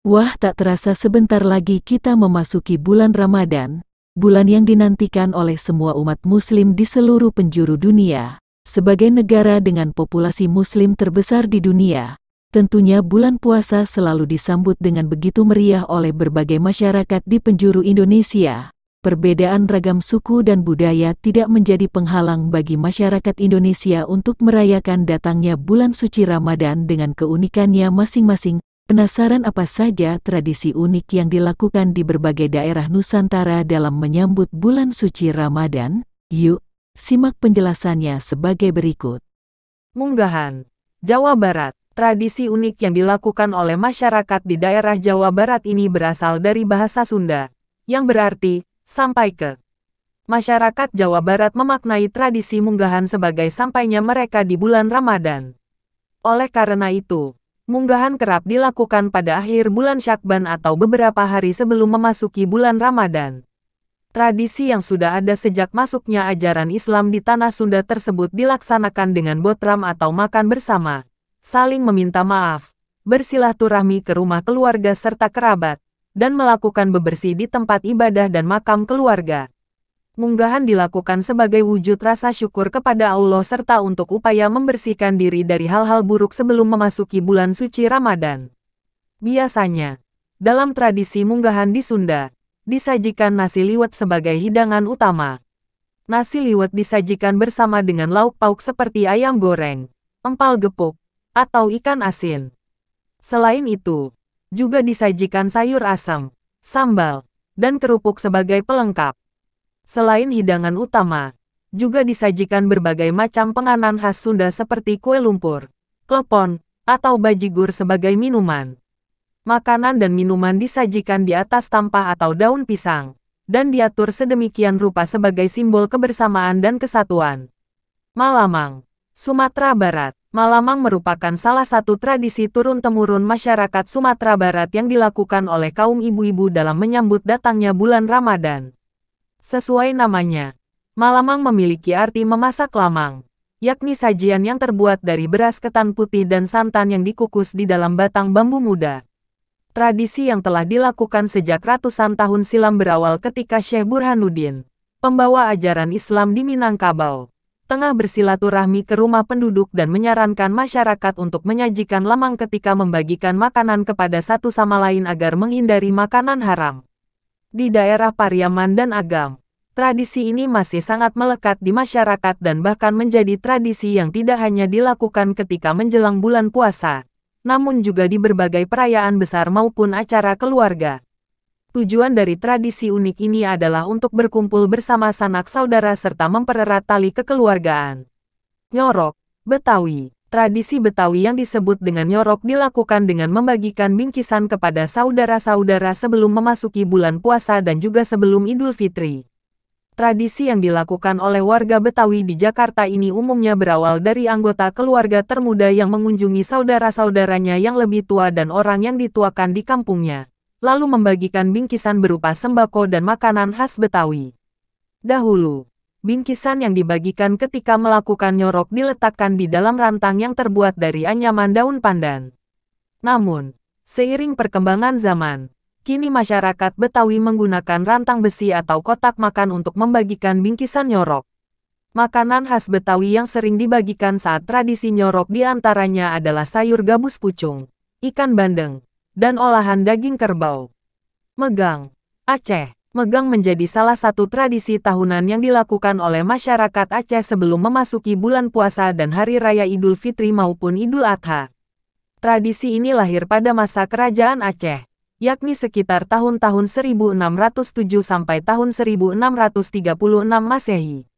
Wah, tak terasa sebentar lagi kita memasuki bulan Ramadan, bulan yang dinantikan oleh semua umat muslim di seluruh penjuru dunia. Sebagai negara dengan populasi muslim terbesar di dunia, tentunya bulan puasa selalu disambut dengan begitu meriah oleh berbagai masyarakat di penjuru Indonesia. Perbedaan ragam suku dan budaya tidak menjadi penghalang bagi masyarakat Indonesia untuk merayakan datangnya bulan suci Ramadan dengan keunikannya masing-masing. Penasaran apa saja tradisi unik yang dilakukan di berbagai daerah Nusantara dalam menyambut bulan suci Ramadan? Yuk, simak penjelasannya sebagai berikut. Munggahan, Jawa Barat. Tradisi unik yang dilakukan oleh masyarakat di daerah Jawa Barat ini berasal dari bahasa Sunda, yang berarti, sampai ke. Masyarakat Jawa Barat memaknai tradisi munggahan sebagai sampainya mereka di bulan Ramadan. Oleh karena itu, munggahan kerap dilakukan pada akhir bulan Syakban atau beberapa hari sebelum memasuki bulan Ramadan. Tradisi yang sudah ada sejak masuknya ajaran Islam di tanah Sunda tersebut dilaksanakan dengan botram atau makan bersama, saling meminta maaf, bersilaturahmi ke rumah keluarga serta kerabat, dan melakukan bebersih di tempat ibadah dan makam keluarga. Munggahan dilakukan sebagai wujud rasa syukur kepada Allah serta untuk upaya membersihkan diri dari hal-hal buruk sebelum memasuki bulan suci Ramadan. Biasanya, dalam tradisi munggahan di Sunda, disajikan nasi liwet sebagai hidangan utama. Nasi liwet disajikan bersama dengan lauk pauk seperti ayam goreng, empal gepuk, atau ikan asin. Selain itu, juga disajikan sayur asam, sambal, dan kerupuk sebagai pelengkap. Selain hidangan utama, juga disajikan berbagai macam penganan khas Sunda seperti kue lumpur, klepon, atau bajigur sebagai minuman. Makanan dan minuman disajikan di atas tampah atau daun pisang, dan diatur sedemikian rupa sebagai simbol kebersamaan dan kesatuan. Malamang, Sumatera Barat. Malamang merupakan salah satu tradisi turun-temurun masyarakat Sumatera Barat yang dilakukan oleh kaum ibu-ibu dalam menyambut datangnya bulan Ramadan. Sesuai namanya, malamang memiliki arti memasak lamang, yakni sajian yang terbuat dari beras ketan putih dan santan yang dikukus di dalam batang bambu muda. Tradisi yang telah dilakukan sejak ratusan tahun silam berawal ketika Syekh Burhanuddin, pembawa ajaran Islam di Minangkabau, tengah bersilaturahmi ke rumah penduduk dan menyarankan masyarakat untuk menyajikan lamang ketika membagikan makanan kepada satu sama lain agar menghindari makanan haram. Di daerah Pariaman dan Agam, tradisi ini masih sangat melekat di masyarakat dan bahkan menjadi tradisi yang tidak hanya dilakukan ketika menjelang bulan puasa, namun juga di berbagai perayaan besar maupun acara keluarga. Tujuan dari tradisi unik ini adalah untuk berkumpul bersama sanak saudara serta mempererat tali kekeluargaan. Nyorok, Betawi. Tradisi Betawi yang disebut dengan nyorok dilakukan dengan membagikan bingkisan kepada saudara-saudara sebelum memasuki bulan puasa dan juga sebelum Idul Fitri. Tradisi yang dilakukan oleh warga Betawi di Jakarta ini umumnya berawal dari anggota keluarga termuda yang mengunjungi saudara-saudaranya yang lebih tua dan orang yang dituakan di kampungnya, lalu membagikan bingkisan berupa sembako dan makanan khas Betawi. Dahulu, bingkisan yang dibagikan ketika melakukan nyorok diletakkan di dalam rantang yang terbuat dari anyaman daun pandan. Namun, seiring perkembangan zaman, kini masyarakat Betawi menggunakan rantang besi atau kotak makan untuk membagikan bingkisan nyorok. Makanan khas Betawi yang sering dibagikan saat tradisi nyorok diantaranya adalah sayur gabus pucung, ikan bandeng, dan olahan daging kerbau. Megang, Aceh. Megang menjadi salah satu tradisi tahunan yang dilakukan oleh masyarakat Aceh sebelum memasuki bulan puasa dan Hari Raya Idul Fitri maupun Idul Adha. Tradisi ini lahir pada masa Kerajaan Aceh, yakni sekitar tahun-tahun 1607 sampai tahun 1636 Masehi.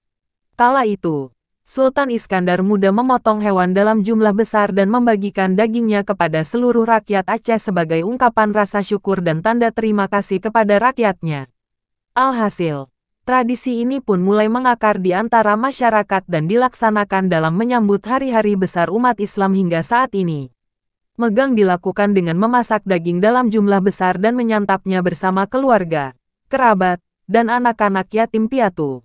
Kala itu, Sultan Iskandar Muda memotong hewan dalam jumlah besar dan membagikan dagingnya kepada seluruh rakyat Aceh sebagai ungkapan rasa syukur dan tanda terima kasih kepada rakyatnya. Alhasil, tradisi ini pun mulai mengakar di antara masyarakat dan dilaksanakan dalam menyambut hari-hari besar umat Islam hingga saat ini. Megang dilakukan dengan memasak daging dalam jumlah besar dan menyantapnya bersama keluarga, kerabat, dan anak-anak yatim piatu.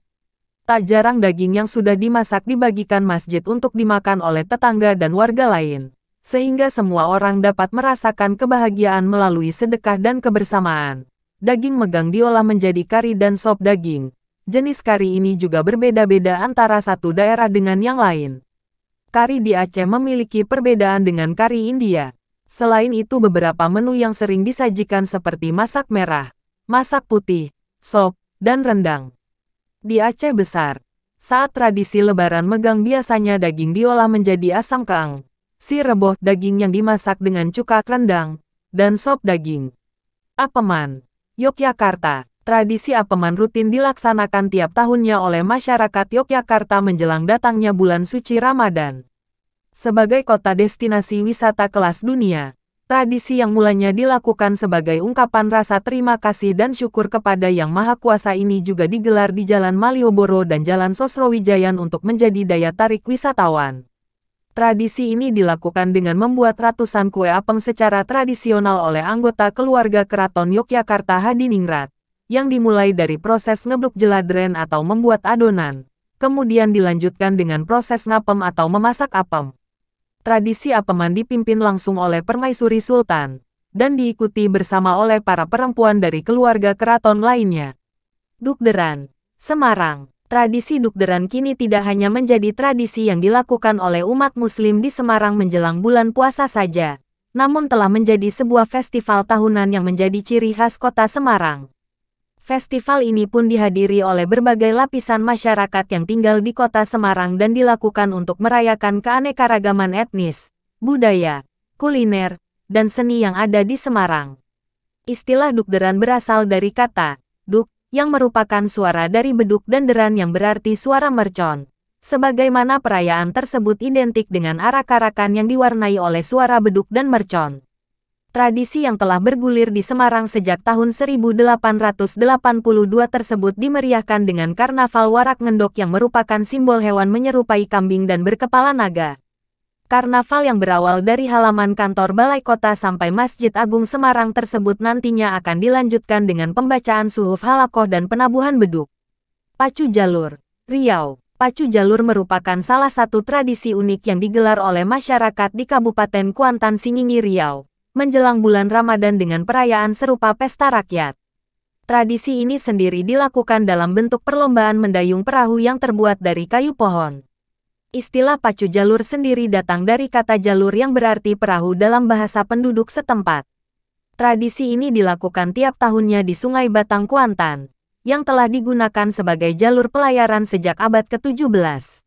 Tak jarang daging yang sudah dimasak dibagikan masjid untuk dimakan oleh tetangga dan warga lain. sehingga semua orang dapat merasakan kebahagiaan melalui sedekah dan kebersamaan. Daging megang diolah menjadi kari dan sop daging. Jenis kari ini juga berbeda-beda antara satu daerah dengan yang lain. Kari di Aceh memiliki perbedaan dengan kari India. Selain itu beberapa menu yang sering disajikan seperti masak merah, masak putih, sop, dan rendang. Di Aceh Besar, saat tradisi Lebaran megang biasanya daging diolah menjadi asam keang, si reboh daging yang dimasak dengan cuka rendang, dan sop daging. Apeman, Yogyakarta. Tradisi apeman rutin dilaksanakan tiap tahunnya oleh masyarakat Yogyakarta menjelang datangnya bulan suci Ramadan. Sebagai kota destinasi wisata kelas dunia, tradisi yang mulanya dilakukan sebagai ungkapan rasa terima kasih dan syukur kepada Yang Maha Kuasa ini juga digelar di Jalan Malioboro dan Jalan Sosrowijayan untuk menjadi daya tarik wisatawan. Tradisi ini dilakukan dengan membuat ratusan kue apem secara tradisional oleh anggota keluarga Keraton Yogyakarta Hadiningrat, yang dimulai dari proses ngebluk jeladren atau membuat adonan, kemudian dilanjutkan dengan proses ngapem atau memasak apem. Tradisi apeman dipimpin langsung oleh Permaisuri Sultan, dan diikuti bersama oleh para perempuan dari keluarga keraton lainnya. Dukderan, Semarang. Tradisi dukderan kini tidak hanya menjadi tradisi yang dilakukan oleh umat muslim di Semarang menjelang bulan puasa saja, namun telah menjadi sebuah festival tahunan yang menjadi ciri khas kota Semarang. Festival ini pun dihadiri oleh berbagai lapisan masyarakat yang tinggal di kota Semarang dan dilakukan untuk merayakan keanekaragaman etnis, budaya, kuliner, dan seni yang ada di Semarang. Istilah dukderan berasal dari kata duk, yang merupakan suara dari beduk dan deran yang berarti suara mercon. Sebagaimana perayaan tersebut identik dengan arak-arakan yang diwarnai oleh suara beduk dan mercon. Tradisi yang telah bergulir di Semarang sejak tahun 1882 tersebut dimeriahkan dengan Karnaval Warak Ngendok yang merupakan simbol hewan menyerupai kambing dan berkepala naga. Karnaval yang berawal dari halaman kantor Balai Kota sampai Masjid Agung Semarang tersebut nantinya akan dilanjutkan dengan pembacaan suhuf halakoh dan penabuhan beduk. Pacu Jalur, Riau. Pacu Jalur merupakan salah satu tradisi unik yang digelar oleh masyarakat di Kabupaten Kuantan Singingi Riau menjelang bulan Ramadan dengan perayaan serupa pesta rakyat. Tradisi ini sendiri dilakukan dalam bentuk perlombaan mendayung perahu yang terbuat dari kayu pohon. Istilah pacu jalur sendiri datang dari kata jalur yang berarti perahu dalam bahasa penduduk setempat. Tradisi ini dilakukan tiap tahunnya di Sungai Batang Kuantan, yang telah digunakan sebagai jalur pelayaran sejak abad ke-17.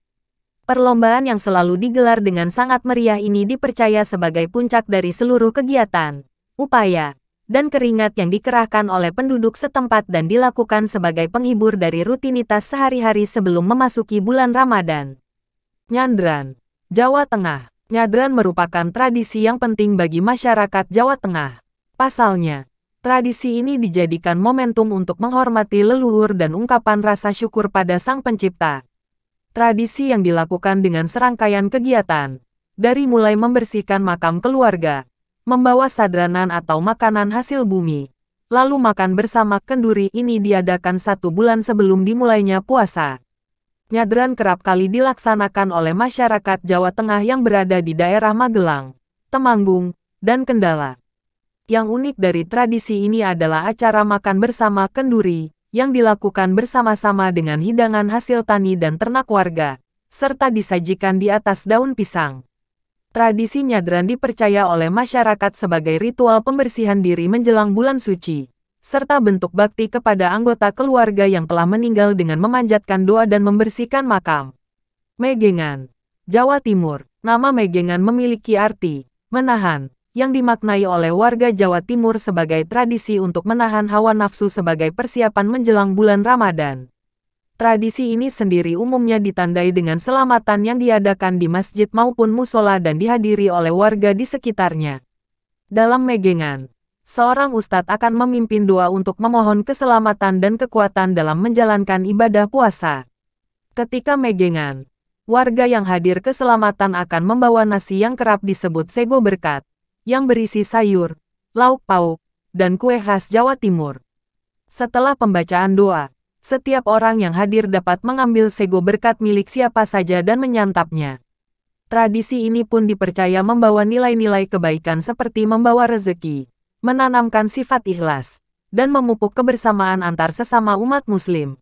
Perlombaan yang selalu digelar dengan sangat meriah ini dipercaya sebagai puncak dari seluruh kegiatan, upaya, dan keringat yang dikerahkan oleh penduduk setempat dan dilakukan sebagai penghibur dari rutinitas sehari-hari sebelum memasuki bulan Ramadan. Nyadran, Jawa Tengah. Nyadran merupakan tradisi yang penting bagi masyarakat Jawa Tengah. Pasalnya, tradisi ini dijadikan momentum untuk menghormati leluhur dan ungkapan rasa syukur pada Sang Pencipta. Tradisi yang dilakukan dengan serangkaian kegiatan, dari mulai membersihkan makam keluarga, membawa sadranan atau makanan hasil bumi, lalu makan bersama kenduri ini diadakan 1 bulan sebelum dimulainya puasa. Nyadran kerap kali dilaksanakan oleh masyarakat Jawa Tengah yang berada di daerah Magelang, Temanggung, dan Kendala. Yang unik dari tradisi ini adalah acara makan bersama kenduri, yang dilakukan bersama-sama dengan hidangan hasil tani dan ternak warga, serta disajikan di atas daun pisang. Tradisi nyadran dipercaya oleh masyarakat sebagai ritual pembersihan diri menjelang bulan suci, serta bentuk bakti kepada anggota keluarga yang telah meninggal dengan memanjatkan doa dan membersihkan makam. Megengan, Jawa Timur. Nama Megengan memiliki arti menahan, yang dimaknai oleh warga Jawa Timur sebagai tradisi untuk menahan hawa nafsu sebagai persiapan menjelang bulan Ramadan. Tradisi ini sendiri umumnya ditandai dengan selamatan yang diadakan di masjid maupun musola dan dihadiri oleh warga di sekitarnya. Dalam Megengan, seorang ustadz akan memimpin doa untuk memohon keselamatan dan kekuatan dalam menjalankan ibadah puasa. Ketika Megengan, warga yang hadir keselamatan akan membawa nasi yang kerap disebut sego berkat, yang berisi sayur, lauk pauk, dan kue khas Jawa Timur. Setelah pembacaan doa, setiap orang yang hadir dapat mengambil sego berkat milik siapa saja dan menyantapnya. Tradisi ini pun dipercaya membawa nilai-nilai kebaikan seperti membawa rezeki, menanamkan sifat ikhlas, dan memupuk kebersamaan antar sesama umat Muslim.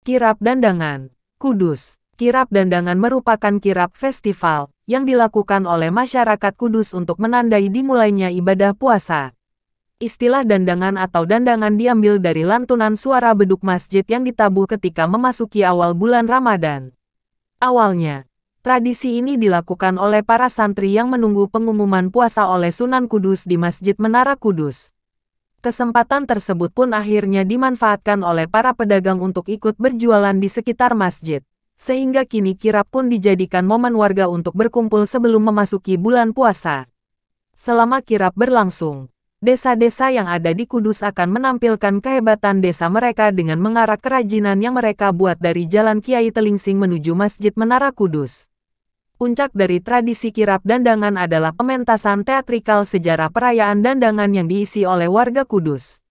Kirap Dandangan Kudus. Kirap Dandangan merupakan kirap festival yang dilakukan oleh masyarakat Kudus untuk menandai dimulainya ibadah puasa. Istilah dandangan atau dandangan diambil dari lantunan suara beduk masjid yang ditabuh ketika memasuki awal bulan Ramadan. Awalnya, tradisi ini dilakukan oleh para santri yang menunggu pengumuman puasa oleh Sunan Kudus di Masjid Menara Kudus. Kesempatan tersebut pun akhirnya dimanfaatkan oleh para pedagang untuk ikut berjualan di sekitar masjid, sehingga kini kirap pun dijadikan momen warga untuk berkumpul sebelum memasuki bulan puasa. Selama kirap berlangsung, desa-desa yang ada di Kudus akan menampilkan kehebatan desa mereka dengan mengarak kerajinan yang mereka buat dari Jalan Kiai Telingsing menuju Masjid Menara Kudus. Puncak dari tradisi kirap dandangan adalah pementasan teatrikal sejarah perayaan dandangan yang diisi oleh warga Kudus.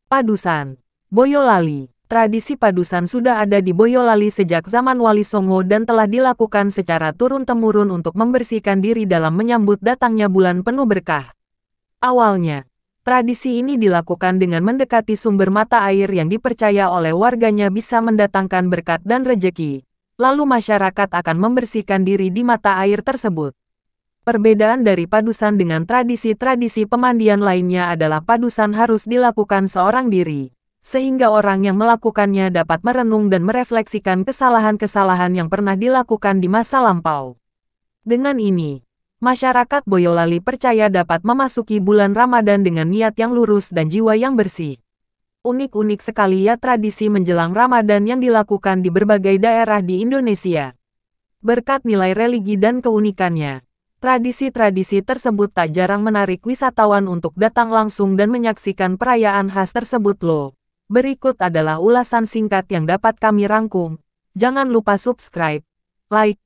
Padusan Boyolali. Tradisi padusan sudah ada di Boyolali sejak zaman Wali Songo dan telah dilakukan secara turun-temurun untuk membersihkan diri dalam menyambut datangnya bulan penuh berkah. Awalnya, tradisi ini dilakukan dengan mendekati sumber mata air yang dipercaya oleh warganya bisa mendatangkan berkat dan rejeki. Lalu masyarakat akan membersihkan diri di mata air tersebut. Perbedaan dari padusan dengan tradisi-tradisi pemandian lainnya adalah padusan harus dilakukan seorang diri, sehingga orang yang melakukannya dapat merenung dan merefleksikan kesalahan-kesalahan yang pernah dilakukan di masa lampau. Dengan ini, masyarakat Boyolali percaya dapat memasuki bulan Ramadan dengan niat yang lurus dan jiwa yang bersih. Unik-unik sekali ya tradisi menjelang Ramadan yang dilakukan di berbagai daerah di Indonesia. Berkat nilai religi dan keunikannya, tradisi-tradisi tersebut tak jarang menarik wisatawan untuk datang langsung dan menyaksikan perayaan khas tersebut loh. Berikut adalah ulasan singkat yang dapat kami rangkum. Jangan lupa subscribe, like,